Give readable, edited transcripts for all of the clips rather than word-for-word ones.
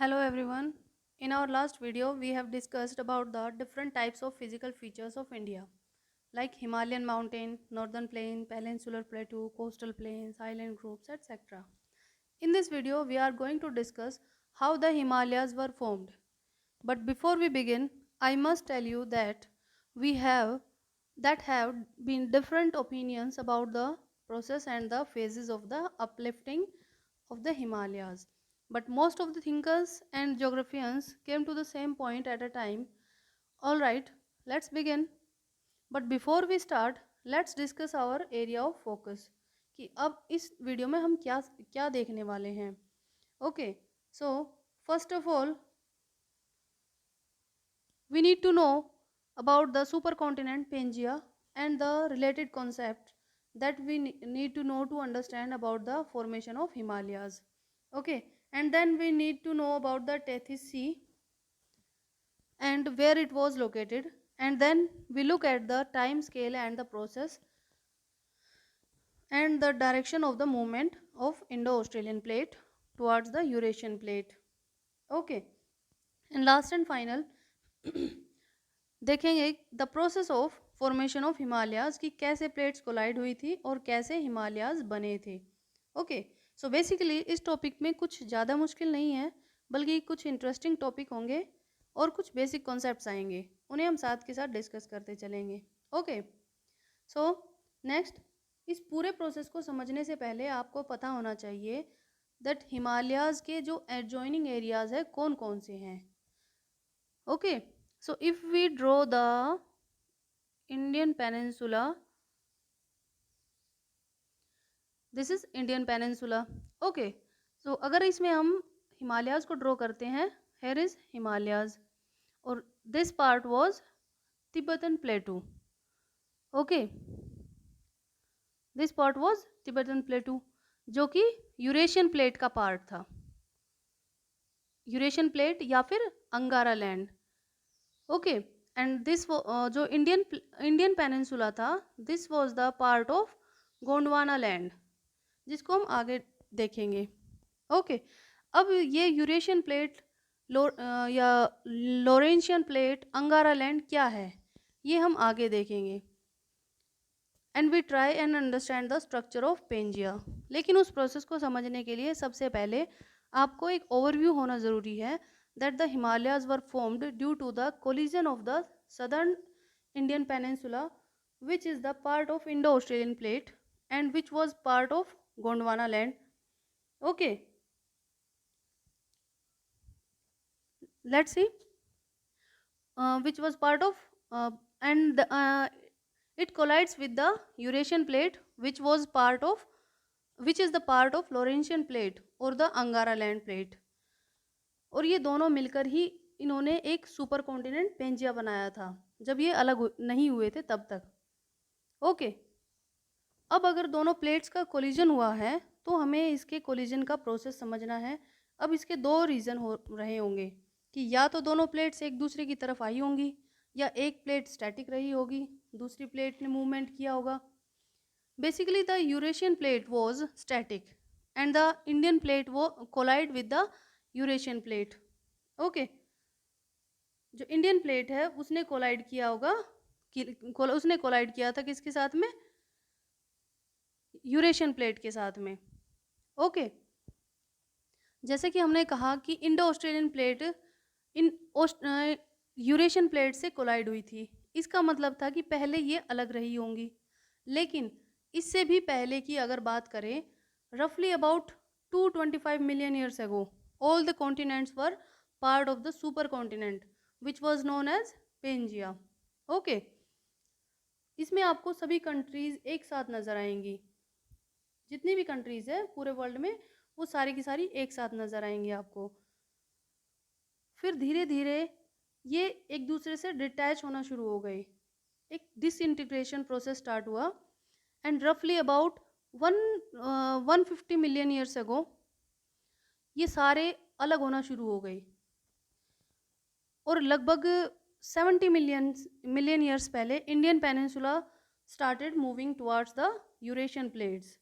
Hello everyone. In our last video, we have discussed about the different types of physical features of India, like Himalayan mountain, northern plain, peninsular plateau, coastal plains, island groups, etc. In this video, we are going to discuss how the Himalayas were formed. But before we begin, I must tell you that we have have been different opinions about the process and the phases of the uplifting of the Himalayas. But most of the thinkers and geographians came to the same point at a time. Alright, let's begin. But before we start, let's discuss our area of focus. कि अब इस video में हम क्या क्या देखने वाले हैं. Okay, so first of all, we need to know about the supercontinent Pangaea and the related concept that we need to know to understand about the formation of Himalayas. Okay, and then we need to know about the Tethys Sea and where it was located, and then we look at the time scale and the process and the direction of the movement of Indo-Australian plate towards the Eurasian plate. Okay, and last and final देखेंगे the process of formation of Himalayas कि कैसे plates collide हुई थी और कैसे हिमालयाज बने थे. Okay, so basically इस टॉपिक में कुछ ज़्यादा मुश्किल नहीं है, बल्कि कुछ इंटरेस्टिंग टॉपिक होंगे और कुछ बेसिक कॉन्सेप्ट्स आएंगे, उन्हें हम साथ के साथ डिस्कस करते चलेंगे. ओके, सो नेक्स्ट, इस पूरे प्रोसेस को समझने से पहले आपको पता होना चाहिए दैट हिमालयाज के जो एडजॉइनिंग एरियाज है कौन कौन से हैं. Okay, so if we draw the Indian Peninsula, this is Indian Peninsula. Okay, so अगर इसमें हम हिमालयाज को ड्रॉ करते हैं, here is हिमालयाज और this part was Tibetan Plateau. Okay, this part was Tibetan Plateau जो कि यूरेशियन प्लेट का पार्ट था, यूरेशियन प्लेट या फिर Angara land. Okay, and this जो इंडियन पेनिनसुला था, this was the part of Gondwana land, जिसको हम आगे देखेंगे. ओके, अब ये यूरेशियन प्लेट या लॉरेंशियन प्लेट अंगारा लैंड क्या है, ये हम आगे देखेंगे. And we try and understand the structure of Pangaea. लेकिन उस प्रोसेस को समझने के लिए सबसे पहले आपको एक ओवरव्यू होना ज़रूरी है that the Himalayas were formed due to the collision of the southern Indian peninsula, which is the part of Indo-Australian plate and which was part of Gondwana land. Okay, let's see, which was part of and it collides with the Eurasian plate, which was part of which is the part of Laurentian plate or the Angara land plate. और ये दोनों मिलकर ही इन्होंने एक super continent Pangaea बनाया था, जब ये अलग नहीं हुए थे तब तक. ओके, अब अगर दोनों प्लेट्स का कोलिजन हुआ है तो हमें इसके कोलिजन का प्रोसेस समझना है. अब इसके दो रीज़न हो रहे होंगे कि या तो दोनों प्लेट्स एक दूसरे की तरफ आई होंगी या एक प्लेट स्टैटिक रही होगी, दूसरी प्लेट ने मूवमेंट किया होगा. Basically the Eurasian plate was static and the Indian plate वो collide with the Eurasian plate. Okay, जो इंडियन प्लेट है उसने कोलाइड किया होगा उसने कोलाइड किया था किसके साथ में, यूरेशियन प्लेट के साथ में. ओके, जैसे कि हमने कहा कि इंडो ऑस्ट्रेलियन प्लेट इन यूरेशियन प्लेट से कोलाइड हुई थी. इसका मतलब था कि पहले ये अलग रही होंगी, लेकिन इससे भी पहले की अगर बात करें, रफली about 225 million years ago all the continents were part of the supercontinent which was known as Pangaea. Okay, इसमें आपको सभी कंट्रीज एक साथ नज़र आएंगी, जितनी भी कंट्रीज है पूरे वर्ल्ड में वो सारी की सारी एक साथ नज़र आएंगी आपको. फिर धीरे धीरे ये एक दूसरे से डिटैच होना शुरू हो गए, एक डिसइंटीग्रेशन प्रोसेस स्टार्ट हुआ एंड रफली अबाउट 150 मिलियन ईयर्स अगो ये सारे अलग होना शुरू हो गए और लगभग 70 मिलियन ईयर्स पहले Indian peninsula started moving towards the Eurasian plates.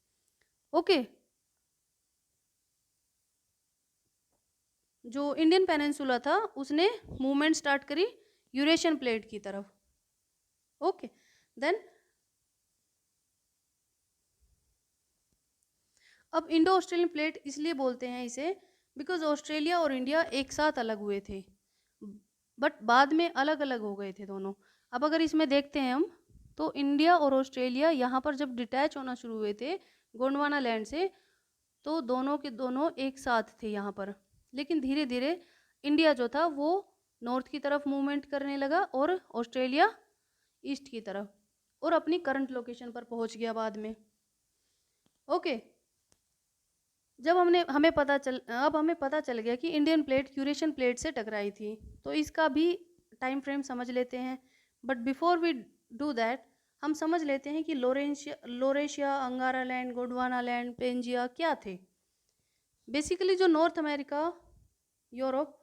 Okay, जो इंडियन पेनिनसुला था उसने मूवमेंट स्टार्ट करी यूरेशियन प्लेट की तरफ। ओके, देन अब इंडो ऑस्ट्रेलियन प्लेट इसलिए बोलते हैं इसे बिकॉज ऑस्ट्रेलिया और इंडिया एक साथ अलग हुए थे, बट बाद में अलग अलग हो गए थे दोनों। अब अगर इसमें देखते हैं हम, तो इंडिया और ऑस्ट्रेलिया यहाँ पर जब डिटैच होना शुरू हुए थे गोंडवाना लैंड से, तो दोनों के दोनों एक साथ थे यहाँ पर। लेकिन धीरे धीरे इंडिया जो था वो नॉर्थ की तरफ मूवमेंट करने लगा और ऑस्ट्रेलिया ईस्ट की तरफ, और अपनी करंट लोकेशन पर पहुंच गया बाद में। ओके, जब हमें पता चल गया कि इंडियन प्लेट यूरेशियन प्लेट से टकराई थी, तो इसका भी टाइम फ्रेम समझ लेते हैं। But before we do that, हम समझ लेते हैं कि लोरेशिया, अंगारा लैंड, गोंडवाना लैंड, पेंजिया क्या थे। बेसिकली जो नॉर्थ अमेरिका, यूरोप,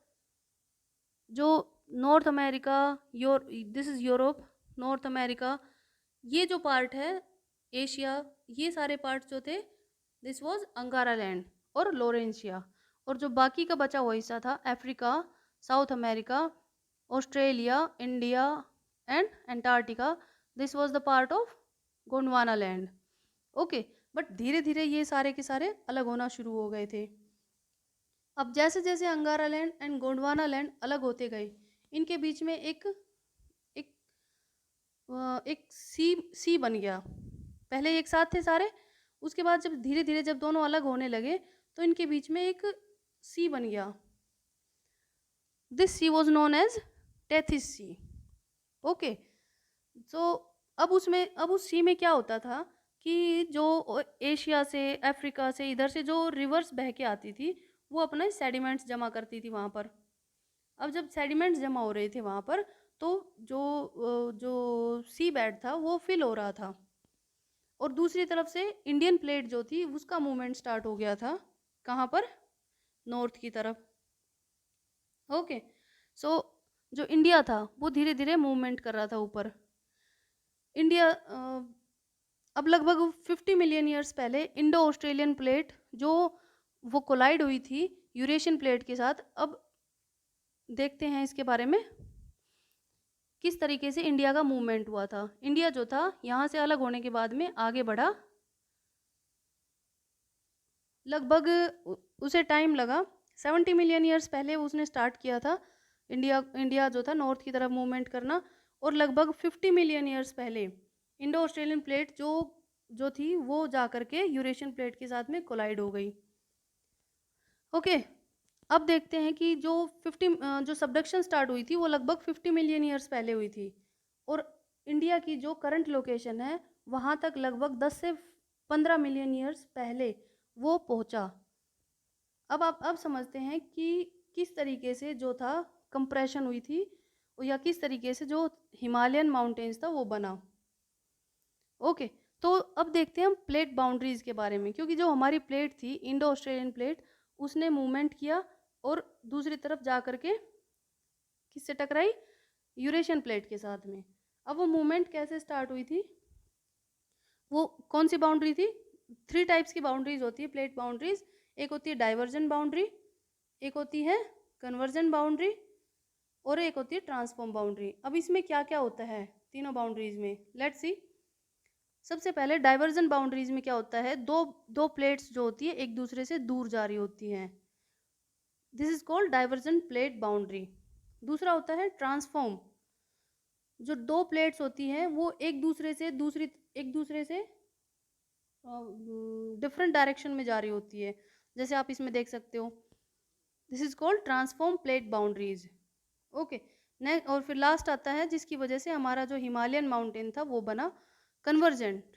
जो north America, this is Europe, north America, ये जो पार्ट है, एशिया, ये सारे पार्ट जो थे, दिस वाज अंगारा लैंड और लोरेंशिया। और जो बाकी का बचा हुआ हिस्सा था, Africa, south America, Australia, India and Antarctica, this was the part of Gondwana land. Okay, but धीरे धीरे ये सारे के सारे अलग होना शुरू हो गए थे। अब जैसे जैसे अंगारा लैंड एंड गोंडवाना लैंड अलग होते गए, इनके बीच में एक एक एक सी बन गया। पहले एक साथ थे सारे, उसके बाद जब धीरे धीरे जब दोनों अलग होने लगे, तो इनके बीच में एक सी बन गया। This sea was known as Tethys sea. Okay, so अब उस सी में क्या होता था कि जो एशिया से, अफ्रीका से, इधर से जो रिवर्स बह के आती थी, वो अपने सेडिमेंट्स जमा करती थी वहाँ पर। अब जब सेडिमेंट्स जमा हो रहे थे वहाँ पर, तो जो सी बेड था वो फिल हो रहा था, और दूसरी तरफ से इंडियन प्लेट जो थी उसका मूवमेंट स्टार्ट हो गया था। कहाँ पर? नॉर्थ की तरफ। ओके, सो जो इंडिया था वो धीरे धीरे मूवमेंट कर रहा था ऊपर। इंडिया अब लगभग 50 मिलियन ईयर्स पहले इंडो ऑस्ट्रेलियन प्लेट जो वो कोलाइड हुई थी यूरेशियन प्लेट के साथ। अब देखते हैं इसके बारे में किस तरीके से इंडिया का मूवमेंट हुआ था। इंडिया जो था यहाँ से अलग होने के बाद में आगे बढ़ा, लगभग उसे टाइम लगा 70 मिलियन ईयर्स पहले उसने स्टार्ट किया था इंडिया जो था नॉर्थ की तरफ मूवमेंट करना, और लगभग 50 मिलियन ईयर्स पहले इंडो ऑस्ट्रेलियन प्लेट जो थी वो जा करके यूरेशियन प्लेट के साथ में कोलाइड हो गई। ओके, अब देखते हैं कि जो सबडक्शन स्टार्ट हुई थी वो लगभग 50 मिलियन ईयर्स पहले हुई थी, और इंडिया की जो करंट लोकेशन है वहाँ तक लगभग 10 से 15 मिलियन ईयर्स पहले वो पहुँचा। अब समझते हैं कि किस तरीके से जो था कंप्रेशन हुई थी, या किस तरीके से जो हिमालयन माउंटेन्स था वो बना। ओके, तो अब देखते हैं हम प्लेट बाउंड्रीज के बारे में, क्योंकि जो हमारी प्लेट थी इंडो ऑस्ट्रेलियन प्लेट, उसने मूवमेंट किया और दूसरी तरफ जा करके किससे टकराई? यूरेशियन प्लेट के साथ में। अब वो मूवमेंट कैसे स्टार्ट हुई थी, वो कौन सी बाउंड्री थी? 3 टाइप्स की बाउंड्रीज होती है प्लेट बाउंड्रीज। एक होती है डाइवर्जन बाउंड्री, एक होती है कन्वर्जन बाउंड्री, और एक होती है ट्रांसफॉर्म बाउंड्री। अब इसमें क्या क्या होता है तीनों बाउंड्रीज में, लेट्स सी। सबसे पहले डाइवर्जन बाउंड्रीज में क्या होता है, दो प्लेट्स जो होती है एक दूसरे से दूर जा रही होती हैं, this is called diversion plate boundary. दूसरा होता है ट्रांसफॉर्म, जो दो प्लेट्स होती हैं वो एक दूसरे से डिफरेंट डायरेक्शन में जा रही होती है, जैसे आप इसमें देख सकते हो, this is called transform plate boundaries. Okay, next और फिर लास्ट आता है जिसकी वजह से हमारा जो हिमालयन माउंटेन था वो बना, कन्वर्जेंट,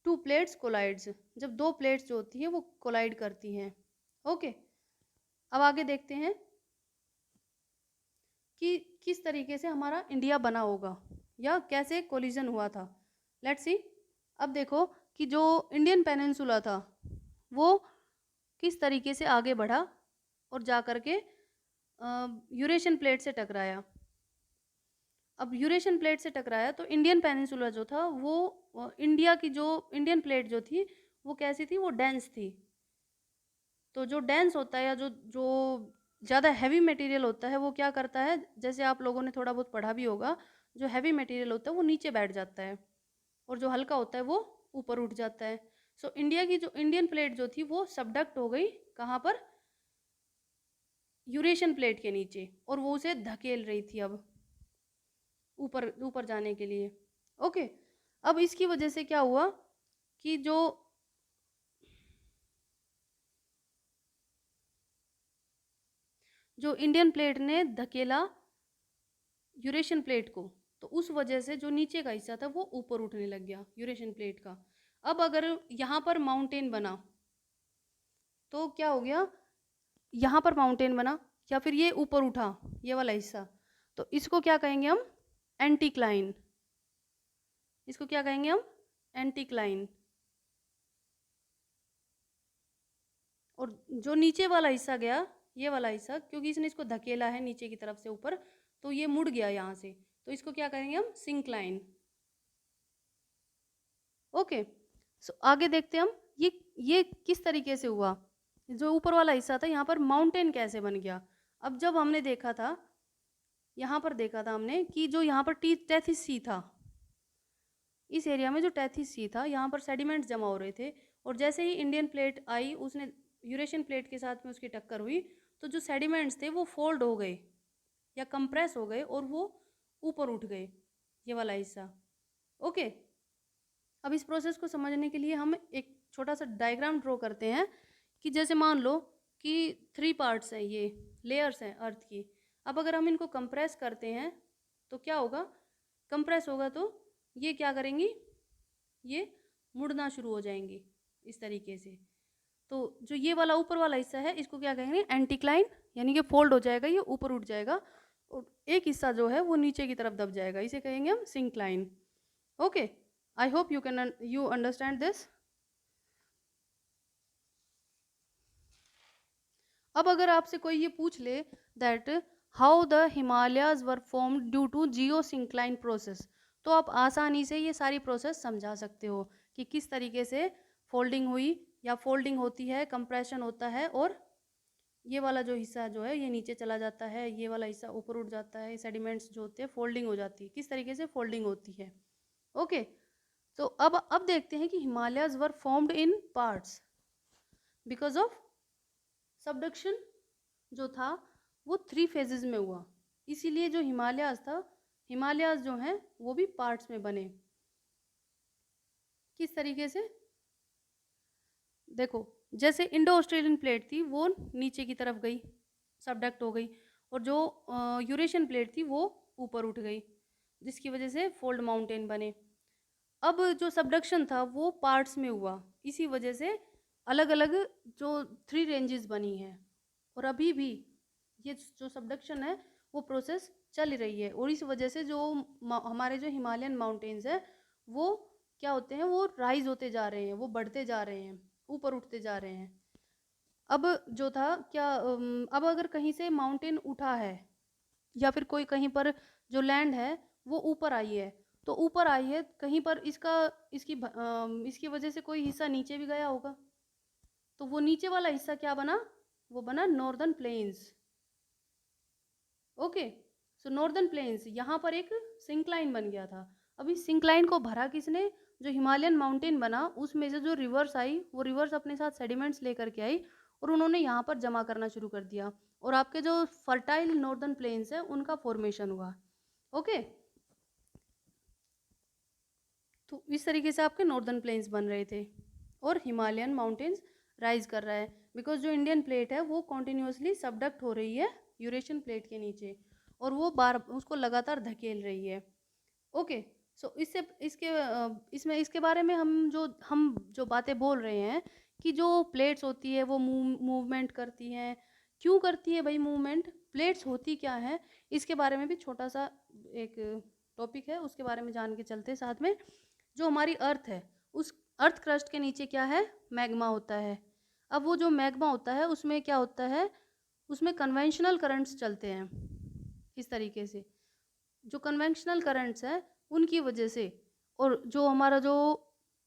2 प्लेट्स कोलाइड्स, जब 2 प्लेट्स जो होती हैं वो कोलाइड करती हैं। ओके, अब आगे देखते हैं कि किस तरीके से हमारा इंडिया बना होगा या कैसे कोलिजन हुआ था। Let's see. अब देखो कि जो इंडियन पेनिनसुला था वो किस तरीके से आगे बढ़ा और जा करके यूरेशियन प्लेट से टकराया। अब यूरेशियन प्लेट से टकराया तो इंडियन पेनिनसुला जो था वो इंडिया की जो इंडियन प्लेट जो थी वो कैसी थी, वो डेंस थी। तो जो डेंस होता है या जो जो ज़्यादा हैवी मटेरियल होता है वो क्या करता है, जैसे आप लोगों ने थोड़ा बहुत पढ़ा भी होगा, जो हैवी मटेरियल होता है वो नीचे बैठ जाता है और जो हल्का होता है वो ऊपर उठ जाता है। सो इंडिया की जो इंडियन प्लेट जो थी वो सबडक्ट हो गई कहाँ पर, यूरेशियन प्लेट के नीचे, और वो उसे धकेल रही थी अब ऊपर ऊपर जाने के लिए। ओके, अब इसकी वजह से क्या हुआ कि जो इंडियन प्लेट ने धकेला यूरेशियन प्लेट को, तो उस वजह से जो नीचे का हिस्सा था वो ऊपर उठने लग गया यूरेशियन प्लेट का। अब अगर यहाँ पर माउंटेन बना तो क्या हो गया, यहाँ पर माउंटेन बना या फिर ये ऊपर उठा ये वाला हिस्सा, तो इसको क्या कहेंगे हम, एंटीक्लाइन। इसको क्या कहेंगे हम, एंटीक्लाइन। और जो नीचे वाला हिस्सा गया, ये वाला हिस्सा, क्योंकि इसने इसको धकेला है नीचे की तरफ से ऊपर, तो ये मुड़ गया यहाँ से, तो इसको क्या कहेंगे हम, सिंक्लाइन। ओके, सो आगे देखते हैं हम ये किस तरीके से हुआ, जो ऊपर वाला हिस्सा था यहाँ पर माउंटेन कैसे बन गया। अब जब हमने देखा था, यहाँ पर देखा था हमने कि जो यहाँ पर टेथिस सी था, इस एरिया में जो टेथिस सी था यहाँ पर सेडिमेंट्स जमा हो रहे थे, और जैसे ही इंडियन प्लेट आई उसने यूरेशियन प्लेट के साथ में उसकी टक्कर हुई, तो जो सेडिमेंट्स थे वो फोल्ड हो गए या कंप्रेस हो गए और वो ऊपर उठ गए, ये वाला हिस्सा। ओके, अब इस प्रोसेस को समझने के लिए हम एक छोटा सा डायग्राम ड्रॉ करते हैं कि जैसे मान लो कि 3 पार्ट्स हैं, ये लेयर्स हैं अर्थ की। अब अगर हम इनको कंप्रेस करते हैं तो क्या होगा, कंप्रेस होगा तो ये क्या करेंगी, ये मुड़ना शुरू हो जाएंगी इस तरीके से। तो जो ये वाला ऊपर वाला हिस्सा है इसको क्या कहेंगे, एंटीक्लाइन, यानी कि फोल्ड हो जाएगा, ये ऊपर उठ जाएगा, और एक हिस्सा जो है वो नीचे की तरफ दब जाएगा, इसे कहेंगे हम syncline. Okay, I hope you understand this. अब अगर आपसे कोई ये पूछ ले that how the Himalayas were formed due to geosyncline process, तो आप आसानी से ये सारी प्रोसेस समझा सकते हो कि किस तरीके से फोल्डिंग हुई या फोल्डिंग होती है, कंप्रेशन होता है, और ये वाला जो हिस्सा जो है ये नीचे चला जाता है, ये वाला हिस्सा ऊपर उठ जाता है, सेडिमेंट्स जो होते हैं फोल्डिंग हो जाती है, किस तरीके से फोल्डिंग होती है। ओके, तो अब देखते हैं कि Himalayas were formed in parts because of subduction जो था वो 3 फेजेस में हुआ, इसीलिए जो हिमालयाज था, हिमालयाज जो हैं वो भी पार्ट्स में बने। किस तरीके से, देखो जैसे इंडो ऑस्ट्रेलियन प्लेट थी वो नीचे की तरफ गई, सबडक्ट हो गई, और जो यूरेशियन प्लेट थी वो ऊपर उठ गई, जिसकी वजह से फोल्ड माउंटेन बने। अब जो सबडक्शन था वो पार्ट्स में हुआ, इसी वजह से अलग अलग जो 3 रेंजेस बनी हैं, और अभी भी ये जो सबडक्शन है वो प्रोसेस चल रही है, और इस वजह से जो हमारे जो हिमालयन माउंटेन्स है वो क्या होते हैं, वो राइज होते जा रहे हैं, वो बढ़ते जा रहे हैं, ऊपर उठते जा रहे हैं। अब जो था क्या, अब अगर कहीं से माउंटेन उठा है या फिर कोई कहीं पर जो लैंड है वो ऊपर आई है, तो ऊपर आई है कहीं पर इसकी वजह से कोई हिस्सा नीचे भी गया होगा, तो वो नीचे वाला हिस्सा क्या बना, वो बना नॉर्दर्न प्लेन्स। ओके, सो नॉर्दर्न प्लेन्स यहाँ पर एक सिंक्लाइन बन गया था। अब इस सिंक्लाइन को भरा किसने, जो हिमालयन माउंटेन बना उसमें से जो रिवर्स आई, वो रिवर्स अपने साथ सेडिमेंट्स लेकर के आई और उन्होंने यहाँ पर जमा करना शुरू कर दिया, और आपके जो फर्टाइल नॉर्दर्न प्लेन्स है उनका फॉर्मेशन हुआ। ओके, तो इस तरीके से आपके नॉर्दर्न प्लेन्स बन रहे थे और हिमालयन माउंटेन्स राइज कर रहा है, बिकॉज जो इंडियन प्लेट है वो कॉन्टिन्यूसली सबडक्ट हो रही है यूरेशियन प्लेट के नीचे, और वो बार उसको लगातार धकेल रही है। ओके, सो इससे इसमें इसके बारे में हम जो बातें बोल रहे हैं कि जो प्लेट्स होती है वो मूवमेंट करती हैं, क्यों करती है भाई मूवमेंट, प्लेट्स होती क्या है, इसके बारे में भी छोटा सा एक टॉपिक है, उसके बारे में जान के चलते साथ में। जो हमारी अर्थ है उस अर्थ क्रस्ट के नीचे क्या है, मैग्मा होता है। अब वो जो मैग्मा होता है उसमें क्या होता है, उसमें कन्वेंशनल करंट्स चलते हैं इस तरीके से, जो कन्वेंशनल करंट्स हैं उनकी वजह से, और जो हमारा जो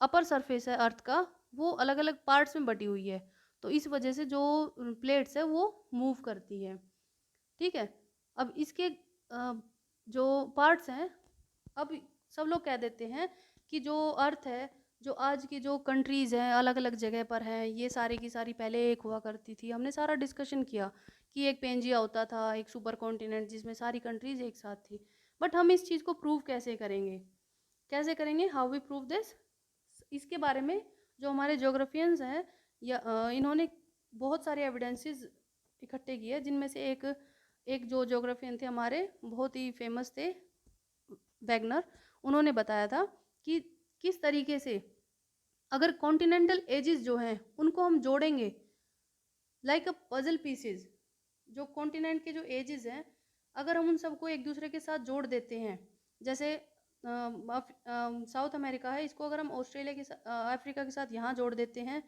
अपर सरफेस है अर्थ का वो अलग अलग पार्ट्स में बटी हुई है, तो इस वजह से जो प्लेट्स है वो मूव करती है, ठीक है। अब इसके जो पार्ट्स हैं, अब सब लोग कह देते हैं कि जो अर्थ है, जो आज की जो कंट्रीज़ हैं अलग अलग जगह पर हैं, ये सारी की सारी पहले एक हुआ करती थी। हमने सारा डिस्कशन किया कि एक पेंजिया होता था, एक सुपर कॉन्टिनेंट जिसमें सारी कंट्रीज़ एक साथ थी। बट हम इस चीज़ को प्रूव कैसे करेंगे, कैसे करेंगे, हाउ वी प्रूव दिस? इसके बारे में जो हमारे जोग्राफियंस हैं या इन्होंने बहुत सारे एविडेंसेस इकट्ठे किए, जिनमें से एक जो जोग्राफियन थे हमारे बहुत ही फेमस थे, वैगनर, उन्होंने बताया था कि किस तरीके से अगर कॉन्टिनेंटल एजेस जो हैं उनको हम जोड़ेंगे लाइक अ पजल पीसेस, जो कॉन्टिनेंट के जो एजेस हैं अगर हम उन सबको एक दूसरे के साथ जोड़ देते हैं, जैसे साउथ अमेरिका है, इसको अगर हम ऑस्ट्रेलिया के साथ अफ्रीका के साथ यहाँ जोड़ देते हैं,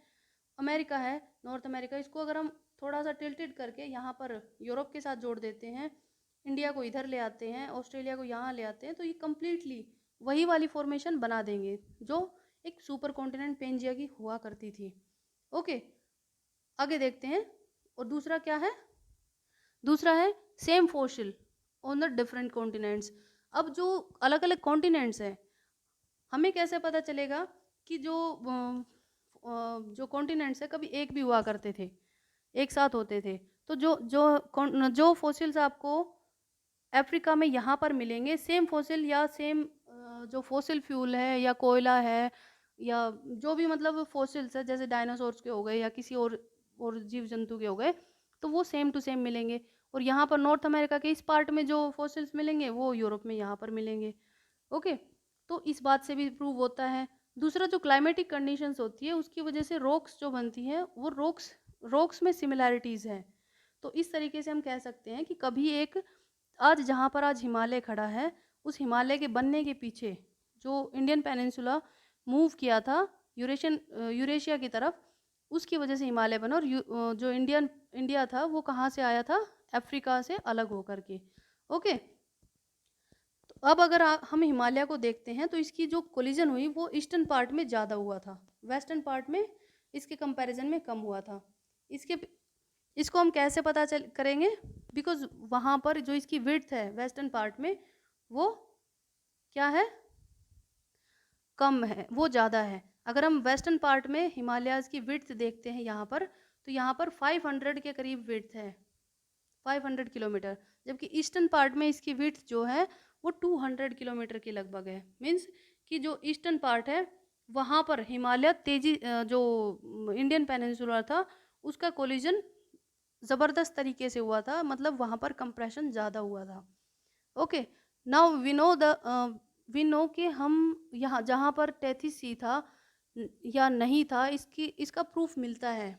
अमेरिका है नॉर्थ अमेरिका, इसको अगर हम थोड़ा सा टिल्टेड करके यहाँ पर यूरोप के साथ जोड़ देते हैं, इंडिया को इधर ले आते हैं, ऑस्ट्रेलिया को यहाँ ले आते हैं, तो ये कम्प्लीटली वही वाली फॉर्मेशन बना देंगे जो एक सुपर कॉन्टिनेंट पेंजिया की हुआ करती थी। ओके, आगे देखते हैं। और दूसरा क्या है, दूसरा है same fossil on the different continents. अब जो अलग अलग कॉन्टिनेंट्स हैं, हमें कैसे पता चलेगा कि जो कॉन्टिनेंट्स है कभी एक भी हुआ करते थे, एक साथ होते थे? तो जो फॉसिल्स आपको अफ्रीका में यहाँ पर मिलेंगे, सेम फॉसिल या सेम जो फॉसिल फ्यूल है या कोयला है या जो भी मतलब फॉसिल्स है, जैसे डायनासोर्स के हो गए या किसी और जीव जंतु के हो गए, तो वो सेम टू सेम मिलेंगे। और यहाँ पर नॉर्थ अमेरिका के इस पार्ट में जो फॉसिल्स मिलेंगे वो यूरोप में यहाँ पर मिलेंगे। ओके, तो इस बात से भी प्रूव होता है। दूसरा, जो क्लाइमेटिक कंडीशंस होती है उसकी वजह से रॉक्स जो बनती हैं वो रॉक्स में सिमिलैरिटीज़ हैं। तो इस तरीके से हम कह सकते हैं कि कभी एक आज जहाँ पर आज हिमालय खड़ा है, उस हिमालय के बनने के पीछे जो इंडियन पेनिनसुला मूव किया था यूरेशिया की तरफ, उसकी वजह से हिमालय बना। और जो इंडिया था वो कहाँ से आया था? अफ्रीका से अलग होकर के। ओके, तो अब अगर हम हिमालय को देखते हैं तो इसकी जो कोलिजन हुई वो ईस्टर्न पार्ट में ज़्यादा हुआ था, वेस्टर्न पार्ट में इसके कंपैरिजन में कम हुआ था। इसको हम कैसे पता करेंगे? बिकॉज वहाँ पर जो इसकी विड्थ है वेस्टर्न पार्ट में वो क्या है? कम है, वो ज़्यादा है। अगर हम वेस्टर्न पार्ट में हिमालयाज़ की विड्थ देखते हैं यहाँ पर, तो यहाँ पर 500 के करीब विड्थ है, 500 किलोमीटर, जबकि ईस्टर्न पार्ट में इसकी विड्थ जो है वो 200 किलोमीटर के लगभग है। मीन्स कि जो ईस्टर्न पार्ट है वहाँ पर हिमालय जो इंडियन पेनिनसुला था उसका कोलिजन ज़बरदस्त तरीके से हुआ था, मतलब वहाँ पर कंप्रेशन ज़्यादा हुआ था। ओके, नाउ वी नो कि हम यहाँ जहाँ पर टेथिस सी था या नहीं था, इसका प्रूफ मिलता है।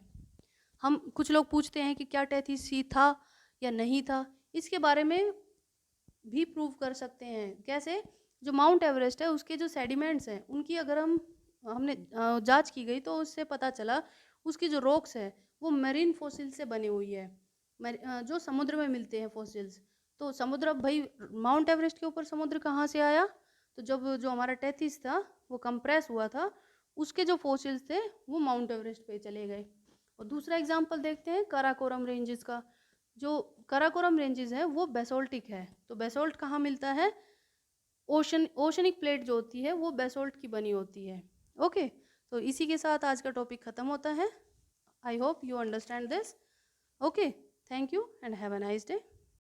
हम कुछ लोग पूछते हैं कि क्या टेथिस सी था या नहीं था, इसके बारे में भी प्रूव कर सकते हैं। कैसे? जो माउंट एवरेस्ट है उसके जो सेडिमेंट्स हैं उनकी अगर हमने जांच की गई तो उससे पता चला उसकी जो रॉक्स है वो मेरीन फॉसिल से बनी हुई है, जो समुद्र में मिलते हैं फॉसिल्स। तो समुद्र, अब भाई माउंट एवरेस्ट के ऊपर समुद्र कहाँ से आया? तो जब जो हमारा टेथिस था वो कंप्रेस हुआ था, उसके जो फॉसिल्स थे वो माउंट एवरेस्ट पे चले गए। और दूसरा एग्जाम्पल देखते हैं काराकोरम रेंजेस का। जो काराकोरम रेंजेस है वो बेसोल्टिक है। तो बेसोल्ट कहाँ मिलता है? ओशनिक प्लेट जो होती है वो बेसोल्ट की बनी होती है। ओके, तो इसी के साथ आज का टॉपिक ख़त्म होता है। आई hope you understand this. Okay, thank you and have a nice day.